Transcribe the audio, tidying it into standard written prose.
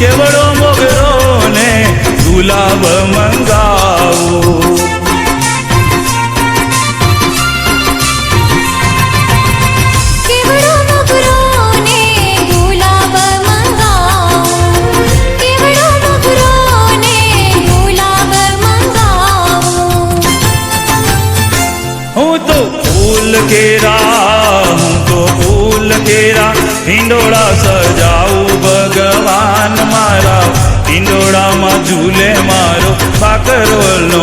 કેવડો મોગરો ને ગુલાબ મંગાવું. હું તો ફૂલ કેરા હિંડોળા સજાવું ભગવાન મારા. હિંડોળામાં ઝૂલે મારો બાકરોલનો